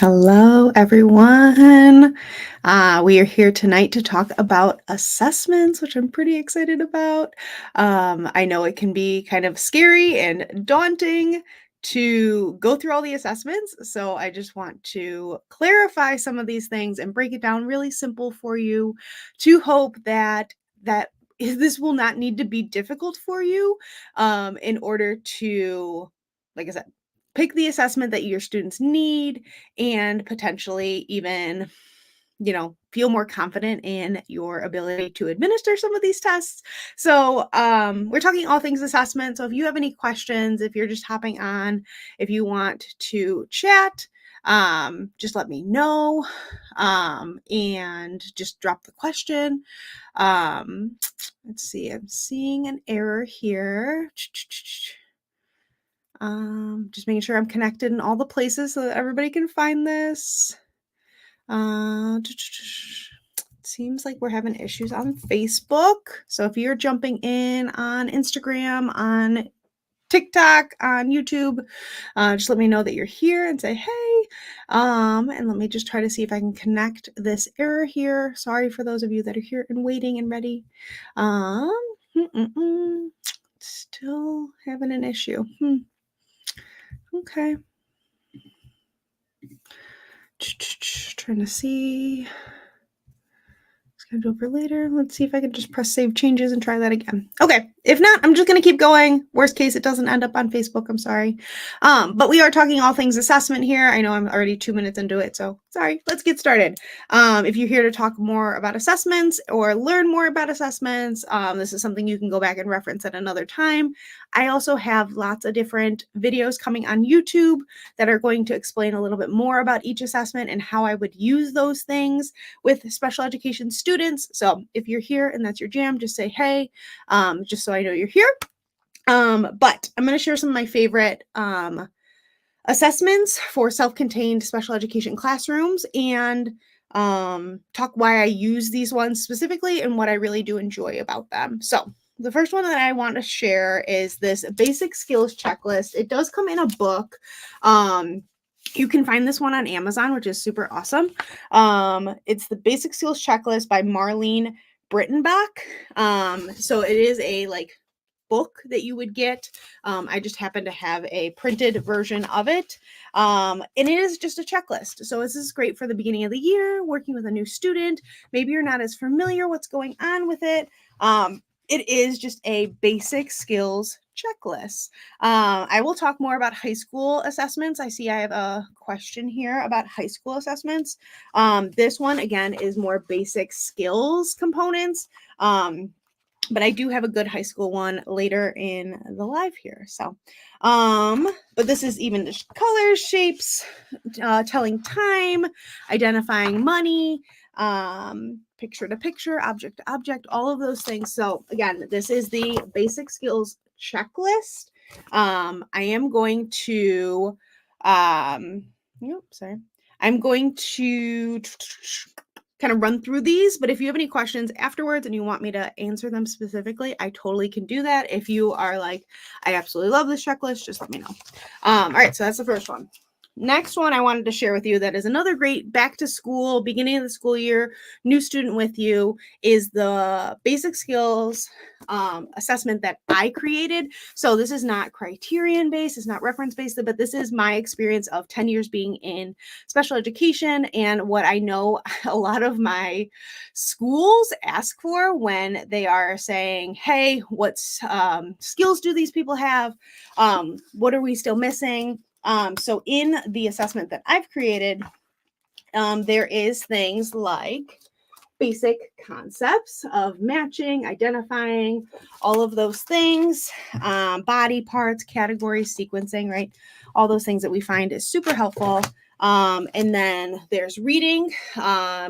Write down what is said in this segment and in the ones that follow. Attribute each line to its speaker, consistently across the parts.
Speaker 1: Hello, everyone. We are here tonight to talk about assessments, which I'm pretty excited about. I know it can be kind of scary and daunting to go through all the assessments, so I just want to clarify some of these things and break it down really simple for you to hope that this will not need to be difficult for you in order to, like I said, pick the assessment that your students need and potentially even, feel more confident in your ability to administer some of these tests. So, we're talking all things assessment. So, if you have any questions, if you're just hopping on, if you want to chat, just let me know and just drop the question. Let's see, I'm seeing an error here. Just making sure I'm connected in all the places so that everybody can find this. Seems like we're having issues on Facebook. So if you're jumping in on Instagram, on TikTok, on YouTube, just let me know that you're here and say, hey. And let me just try to see if I can connect this error here. Sorry for those of you that are here and waiting and ready. Still having an issue. Okay. Trying to see. Schedule for later. Let's see if I can just press save changes and try that again. Okay. If not, I'm just going to keep going. Worst case, it doesn't end up on Facebook. I'm sorry. But we are talking all things assessment here. I know I'm already 2 minutes into it, so sorry. Let's get started. If you're here to talk more about assessments or learn more about assessments, this is something you can go back and reference at another time. I also have lots of different videos coming on YouTube that are going to explain a little bit more about each assessment and how I would use those things with special education students. So if you're here and that's your jam, just say, hey, just so I know you're here. But I'm going to share some of my favorite assessments for self-contained special education classrooms and talk why I use these ones specifically and what I really do enjoy about them. So the first one that I want to share is this basic skills checklist. It does come in a book. You can find this one on Amazon, which is super awesome. It's the basic skills checklist by Marlene Brittenbach. So it is a book that you would get. I just happen to have a printed version of it. And it is just a checklist. So this is great for the beginning of the year, working with a new student. Maybe you're not as familiar what's going on with it. It is just a basic skills checklist. I will talk more about high school assessments. I see I have a question here about high school assessments. This one, again, is more basic skills components. But I do have a good high school one later in the live here. So, but this is even just colors, shapes, telling time, identifying money, picture to picture, object to object, all of those things. So again, this is the basic skills checklist. I am going to, I'm going to kind of run through these, but if you have any questions afterwards and you want me to answer them specifically, I totally can do that. If you are like, I absolutely love this checklist, just let me know. All right, so that's the first one. Next one I wanted to share with you that is another great back to school, beginning of the school year, new student with you, is the basic skills assessment that I created. So this is not criterion based, it's not reference based, but this is my experience of 10 years being in special education and what I know a lot of my schools ask for when they are saying, hey, what skills do these people have? What are we still missing? So in the assessment that I've created, there is things like basic concepts of matching, identifying, all of those things, body parts, categories, sequencing, right? All those things that we find is super helpful. And then there's reading.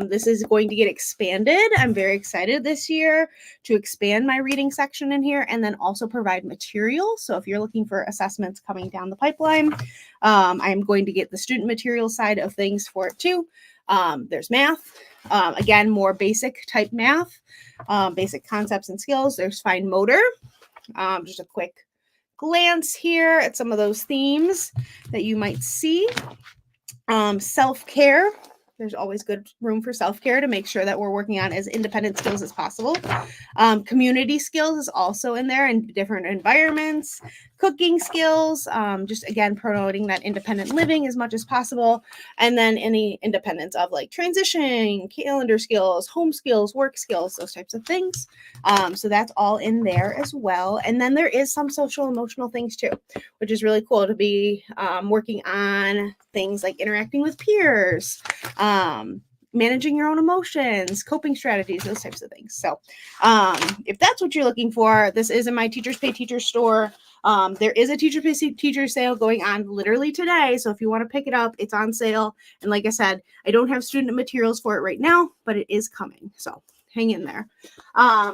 Speaker 1: This is going to get expanded. I'm very excited this year to expand my reading section in here and then also provide material. So if you're looking for assessments coming down the pipeline, I'm going to get the student material side of things for it too. There's math. Again, more basic type math, basic concepts and skills. There's fine motor. Just a quick glance here at some of those themes that you might see. Self-care. There's always good room for self-care to make sure that we're working on as independent skills as possible. Community skills is also in there in different environments. Cooking skills, just again promoting that independent living as much as possible. And then any independence of like transitioning, calendar skills, home skills, work skills, those types of things. So that's all in there as well. And then there is some social emotional things too, which is really cool to be working on things like interacting with peers, managing your own emotions, coping strategies, those types of things. So if that's what you're looking for, this is in my Teachers Pay Teachers store. There is a Teacher Pay Teacher sale going on literally today. So if you want to pick it up, it's on sale. And like I said, I don't have student materials for it right now, but it is coming. So hang in there.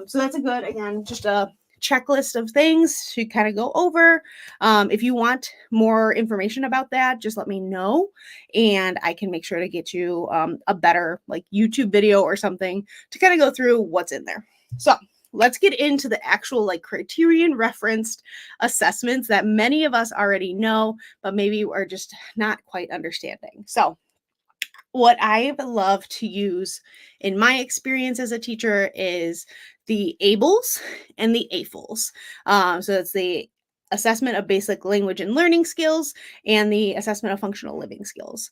Speaker 1: So that's a good, again, just a checklist of things to kind of go over. If you want more information about that, just let me know and I can make sure to get you a better like YouTube video or something to kind of go through what's in there. So let's get into the actual like criterion referenced assessments that many of us already know, but maybe are just not quite understanding. So what I love to use in my experience as a teacher is the ABLES and the AFLs. So it's the assessment of basic language and learning skills and the assessment of functional living skills.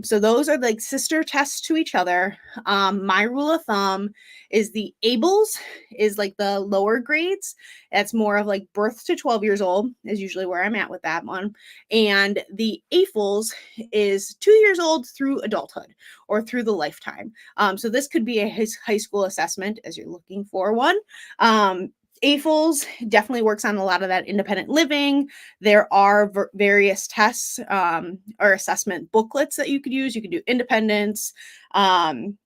Speaker 1: So those are like sister tests to each other. My rule of thumb is the ABLES is like the lower grades. That's more of like birth to 12 years old is usually where I'm at with that one. And the AFLs is 2 years old through adulthood or through the lifetime. So this could be a high school assessment as you're looking for one. AFLs definitely works on a lot of that independent living. There are various tests or assessment booklets that you could use. You could do independence, home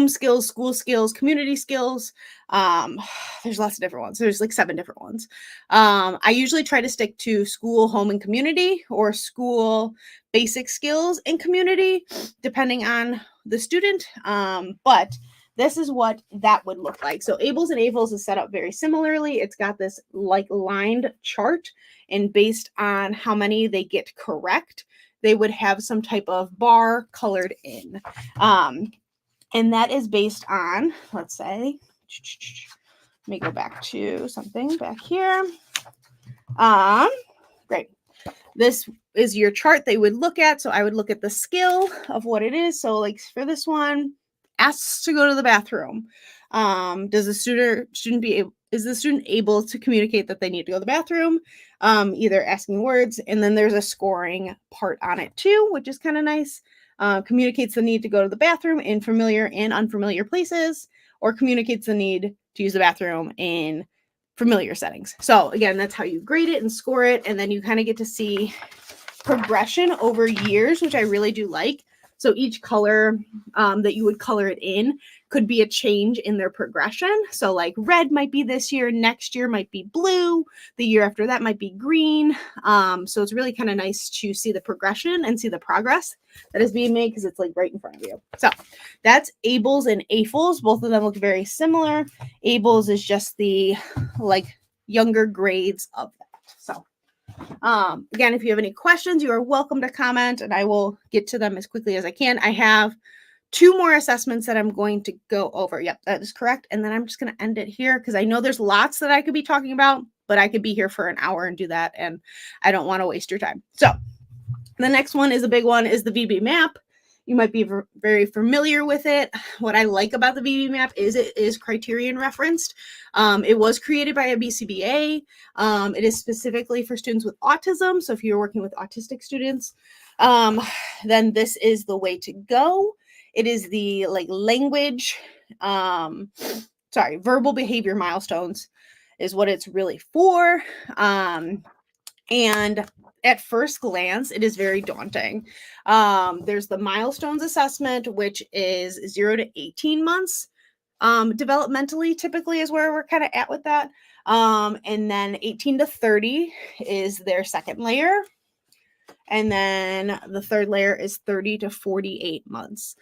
Speaker 1: skills, school skills, community skills. There's lots of different ones. There's like 7 different ones. I usually try to stick to school, home, and community, or school, basic skills, and community, depending on the student. But this is what that would look like. So ABLES and AFLs is set up very similarly. It's got this like lined chart, and based on how many they get correct, they would have some type of bar colored in. And that is based on, let's say, let me go back to something back here. Great. This is your chart they would look at. So I would look at the skill of what it is. So like for this one, asks to go to the bathroom. Does the student is the student able to communicate that they need to go to the bathroom? Either asking words, and then there's a scoring part on it too, which is kind of nice. Communicates the need to go to the bathroom in familiar and unfamiliar places, or communicates the need to use the bathroom in familiar settings. So again, that's how you grade it and score it, and then you kind of get to see progression over years, which I really do like. So each color that you would color it in could be a change in their progression. So like red might be this year, next year might be blue, the year after that might be green. So it's really kind of nice to see the progression and see the progress that is being made because it's like right in front of you. So that's ABLES and AFLs. Both of them look very similar. ABLES is just the like younger grades of that. So again, if you have any questions, you are welcome to comment and I will get to them as quickly as I can. I have 2 more assessments that I'm going to go over. Yep, that is correct. And then I'm just going to end it here because I know there's lots that I could be talking about, but I could be here for an hour and do that. And I don't want to waste your time. So the next one is a big one is the VB map. You might be very familiar with it. What I like about the VB map is it is criterion referenced. It was created by a BCBA. It is specifically for students with autism. So if you're working with autistic students, then this is the way to go. It is the like language, verbal behavior milestones is what it's really for. And at first glance, it is very daunting. There's the milestones assessment, which is 0 to 18 months. Developmentally, typically is where we're kind of at with that. And then 18 to 30 is their second layer. And then the third layer is 30 to 48 months,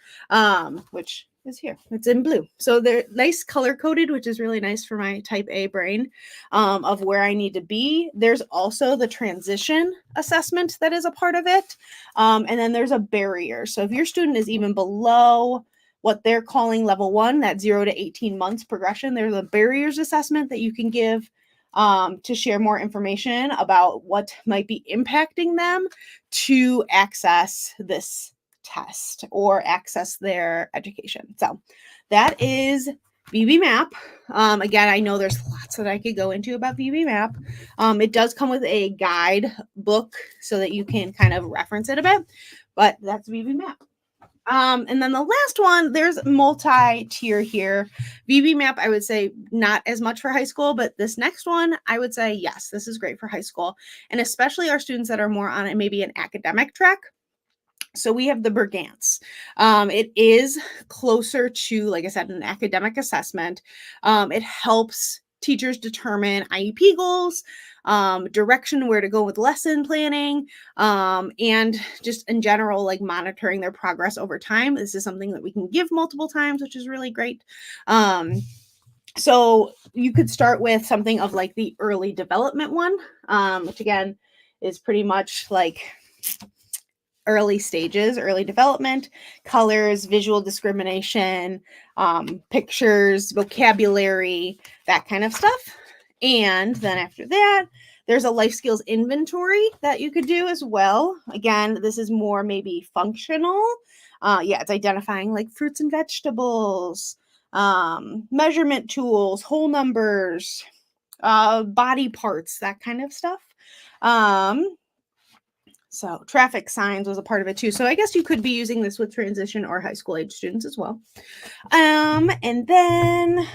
Speaker 1: which is here. It's in blue. So they're nice color coded, which is really nice for my type A brain, of where I need to be. There's also the transition assessment that is a part of it. And then there's a barrier. So if your student is even below what they're calling level 1, that 0 to 18 months progression, there's a barriers assessment that you can give to share more information about what might be impacting them to access this test or access their education. So that is VB Map. Again, I know there's lots that I could go into about VB Map. It does come with a guide book so that you can kind of reference it a bit, but that's VB Map. And then the last one, there's multi-tier here. VB Map, I would say not as much for high school, but this next one, I would say, yes, this is great for high school. And especially our students that are more on maybe an academic track. So we have the Bergantz. It is closer to, like I said, an academic assessment. It helps teachers determine IEP goals, direction where to go with lesson planning, and just in general, like monitoring their progress over time. This is something that we can give multiple times, which is really great. So you could start with something of like the early development one, which again is pretty much like early stages, early development, colors, visual discrimination, pictures, vocabulary, that kind of stuff. And then after that, there's a life skills inventory that you could do as well. Again, this is more maybe functional. It's identifying like fruits and vegetables, measurement tools, whole numbers, body parts, that kind of stuff. So traffic signs was a part of it too. So I guess you could be using this with transition or high school age students as well. And then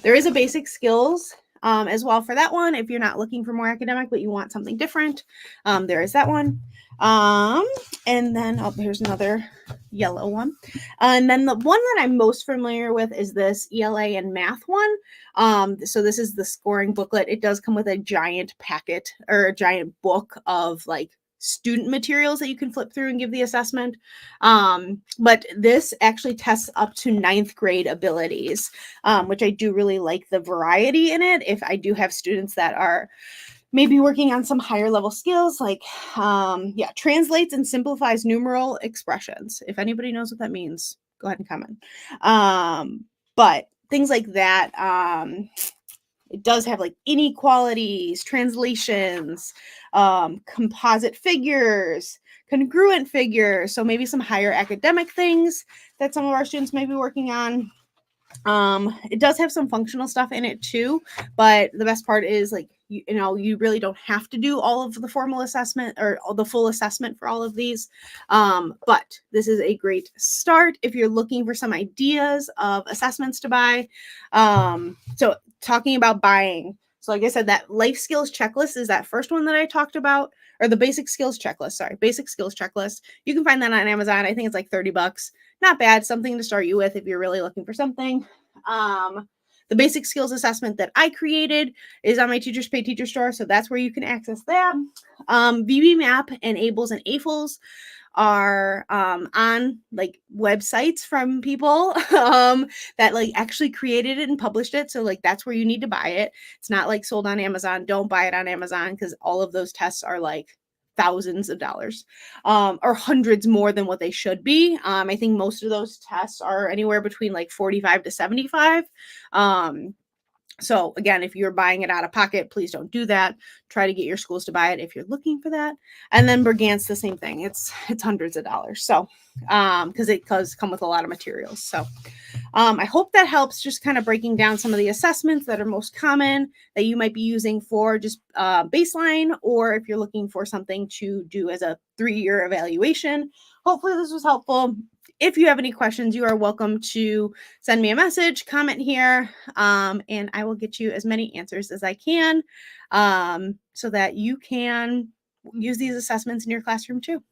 Speaker 1: there is a basic skills as well for that one. If you're not looking for more academic, but you want something different, there is that one. And then, here's another yellow one. And then the one that I'm most familiar with is this ELA and math one. So this is the scoring booklet. It does come with a giant packet or a giant book of like student materials that you can flip through and give the assessment. But this actually tests up to 9th grade abilities, which I do really like the variety in it. If I do have students that are maybe working on some higher level skills like, translates and simplifies numeral expressions. If anybody knows what that means, go ahead and comment. But things like that, it does have like inequalities, translations, composite figures, congruent figures. So maybe some higher academic things that some of our students may be working on. It does have some functional stuff in it too, but the best part is like, you really don't have to do all of the formal assessment or the full assessment for all of these. But this is a great start if you're looking for some ideas of assessments to buy. So talking about buying. So like I said, that life skills checklist is that first one that I talked about, or the basic skills checklist. Basic skills checklist. You can find that on Amazon. I think it's like $30. Not bad. Something to start you with if you're really looking for something. The basic skills assessment that I created is on my Teachers Pay Teacher store, so that's where you can access that. VB Map and ABLES and AFLs are on like websites from people that like actually created it and published it. So like that's where you need to buy it. It's not like sold on Amazon. Don't buy it on Amazon because all of those tests are like thousands of dollars or hundreds more than what they should be. I think most of those tests are anywhere between like 45 to 75. So again, if you're buying it out of pocket, please don't do that. Try to get your schools to buy it if you're looking for that. And then Bergantz, the same thing. It's hundreds of dollars. So because it does come with a lot of materials. So I hope that helps, just kind of breaking down some of the assessments that are most common that you might be using for just baseline, or if you're looking for something to do as a 3-year evaluation. Hopefully this was helpful. If you have any questions, you are welcome to send me a message, comment here, and I will get you as many answers as I can so that you can use these assessments in your classroom too.